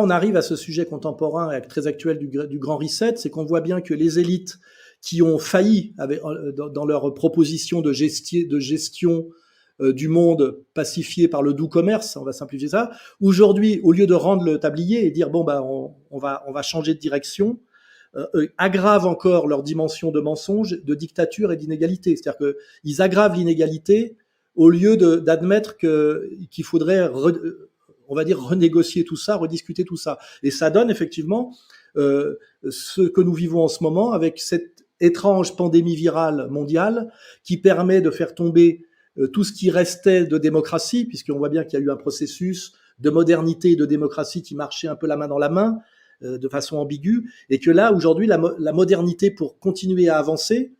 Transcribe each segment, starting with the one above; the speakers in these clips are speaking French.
on arrive à ce sujet contemporain et très actuel du Grand Reset, c'est qu'on voit bien que les élites qui ont failli dans leur proposition de gestion du monde pacifié par le doux commerce, on va simplifier ça, aujourd'hui, au lieu de rendre le tablier et dire, bon, bah, on va changer de direction, aggravent encore leur dimension de mensonge, de dictature et d'inégalité. C'est-à-dire qu'ils aggravent l'inégalité au lieu d'admettre qu'il faudrait, on va dire, renégocier tout ça, rediscuter tout ça. Et ça donne effectivement ce que nous vivons en ce moment avec cette étrange pandémie virale mondiale qui permet de faire tomber tout ce qui restait de démocratie, puisqu'on voit bien qu'il y a eu un processus de modernité et de démocratie qui marchait un peu la main dans la main, de façon ambiguë, et que là, aujourd'hui, la modernité, pour continuer à avancer,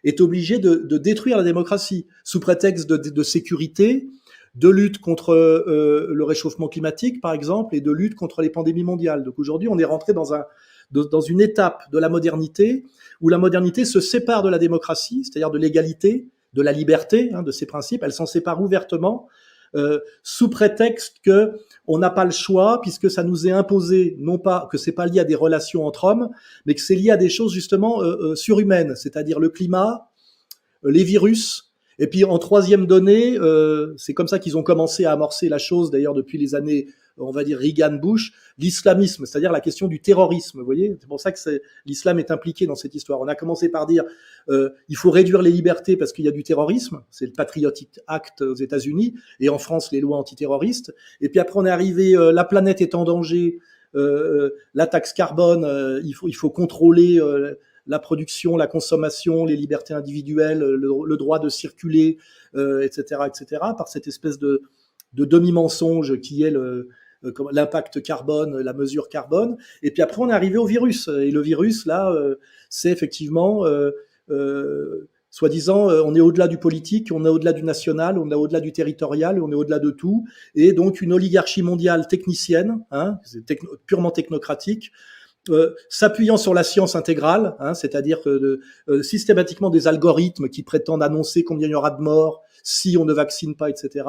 est obligée de détruire la démocratie, sous prétexte de sécurité, de lutte contre le réchauffement climatique, par exemple, et de lutte contre les pandémies mondiales. Donc aujourd'hui, on est rentré dans une étape de la modernité où la modernité se sépare de la démocratie, c'est-à-dire de l'égalité, de la liberté, de ces principes. Elle s'en sépare ouvertement, sous prétexte que on n'a pas le choix, puisque ça nous est imposé, non pas que c'est pas lié à des relations entre hommes, mais que c'est lié à des choses justement surhumaines, c'est-à-dire le climat, les virus. Et puis en troisième donnée, c'est comme ça qu'ils ont commencé à amorcer la chose, d'ailleurs depuis les années, on va dire Reagan-Bush, l'islamisme, c'est-à-dire la question du terrorisme. Vous voyez, c'est pour ça que l'islam est impliqué dans cette histoire. On a commencé par dire il faut réduire les libertés parce qu'il y a du terrorisme, c'est le Patriotic Act aux États-Unis, et en France les lois antiterroristes. Et puis après on est arrivé, la planète est en danger, la taxe carbone, il faut contrôler la production, la consommation, les libertés individuelles, le droit de circuler, etc., par cette espèce de demi-mensonge qui est l'impact carbone, la mesure carbone. Et puis après, on est arrivé au virus. Et le virus, là, c'est effectivement, soi-disant, on est au-delà du politique, on est au-delà du national, on est au-delà du territorial, on est au-delà de tout. Et donc, une oligarchie mondiale technicienne, purement technocratique, s'appuyant sur la science intégrale, c'est-à-dire que systématiquement des algorithmes qui prétendent annoncer combien il y aura de morts si on ne vaccine pas, etc.,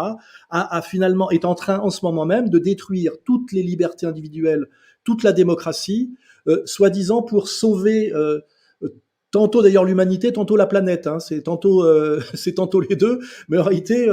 finalement est en train en ce moment même de détruire toutes les libertés individuelles, toute la démocratie, soi-disant pour sauver tantôt d'ailleurs l'humanité, tantôt la planète. C'est tantôt les deux, mais en réalité,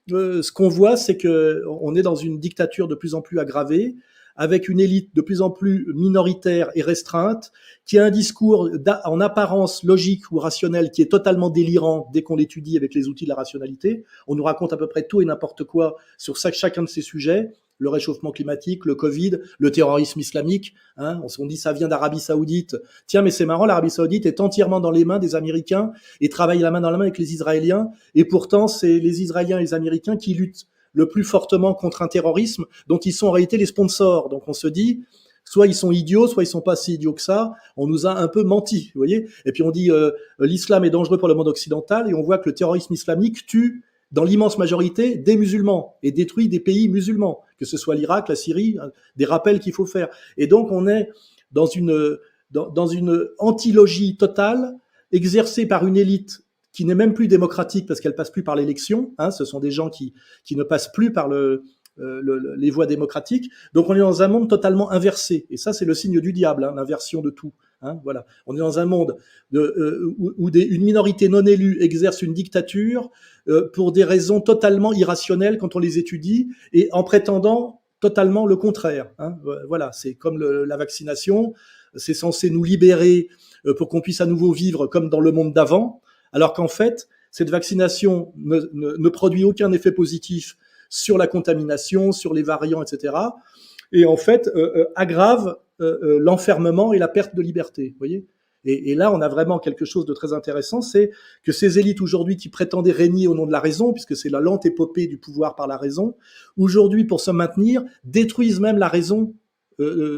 ce qu'on voit, c'est que on est dans une dictature de plus en plus aggravée, avec une élite de plus en plus minoritaire et restreinte, qui a un discours en apparence logique ou rationnel qui est totalement délirant dès qu'on l'étudie avec les outils de la rationalité. On nous raconte à peu près tout et n'importe quoi sur chacun de ces sujets, le réchauffement climatique, le Covid, le terrorisme islamique. On dit ça vient d'Arabie Saoudite. Tiens, mais c'est marrant, l'Arabie Saoudite est entièrement dans les mains des Américains et travaille la main dans la main avec les Israéliens. Et pourtant, c'est les Israéliens et les Américains qui luttent le plus fortement contre un terrorisme dont ils sont en réalité les sponsors. Donc on se dit, soit ils sont idiots, soit ils sont pas si idiots que ça. On nous a un peu menti, vous voyez. Et puis on dit l'islam est dangereux pour le monde occidental, et on voit que le terrorisme islamique tue dans l'immense majorité des musulmans et détruit des pays musulmans, que ce soit l'Irak, la Syrie, des rappels qu'il faut faire. Et donc on est dans une antilogie totale exercée par une élite qui n'est même plus démocratique parce qu'elle passe plus par l'élection. Ce sont des gens qui ne passent plus par les voies démocratiques. Donc on est dans un monde totalement inversé. Et ça, c'est le signe du diable, l'inversion de tout. Voilà. On est dans un monde où une minorité non élue exerce une dictature pour des raisons totalement irrationnelles quand on les étudie et en prétendant totalement le contraire. Voilà, c'est comme la vaccination. C'est censé nous libérer pour qu'on puisse à nouveau vivre comme dans le monde d'avant. Alors qu'en fait, cette vaccination ne produit aucun effet positif sur la contamination, sur les variants, etc. Et en fait, aggrave l'enfermement et la perte de liberté. Vous voyez ? Et là, on a vraiment quelque chose de très intéressant, c'est que ces élites aujourd'hui qui prétendaient régner au nom de la raison, puisque c'est la lente épopée du pouvoir par la raison, aujourd'hui, pour se maintenir, détruisent même la raison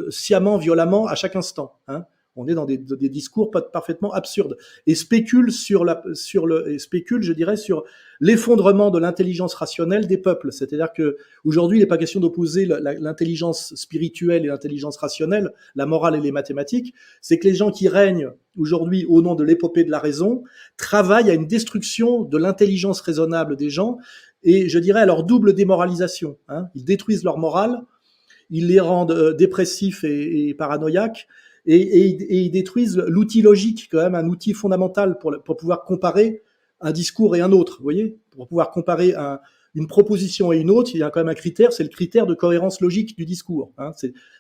sciemment, violemment, à chaque instant. On est dans des discours parfaitement absurdes et spéculent sur l'effondrement de l'intelligence rationnelle des peuples. C'est-à-dire que aujourd'hui, il n'est pas question d'opposer l'intelligence spirituelle et l'intelligence rationnelle, la morale et les mathématiques. C'est que les gens qui règnent aujourd'hui au nom de l'épopée de la raison travaillent à une destruction de l'intelligence raisonnable des gens et je dirais à leur double démoralisation. Ils détruisent leur morale. ils les rendent dépressifs et paranoïaques, et ils détruisent l'outil logique, quand même un outil fondamental pour pouvoir comparer un discours et un autre. Vous voyez, pour pouvoir comparer une proposition et une autre, il y a quand même un critère, c'est le critère de cohérence logique du discours. Hein.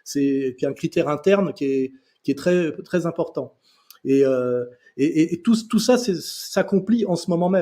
C'est un critère interne qui est très très important. Et tout ça s'accomplit en ce moment même.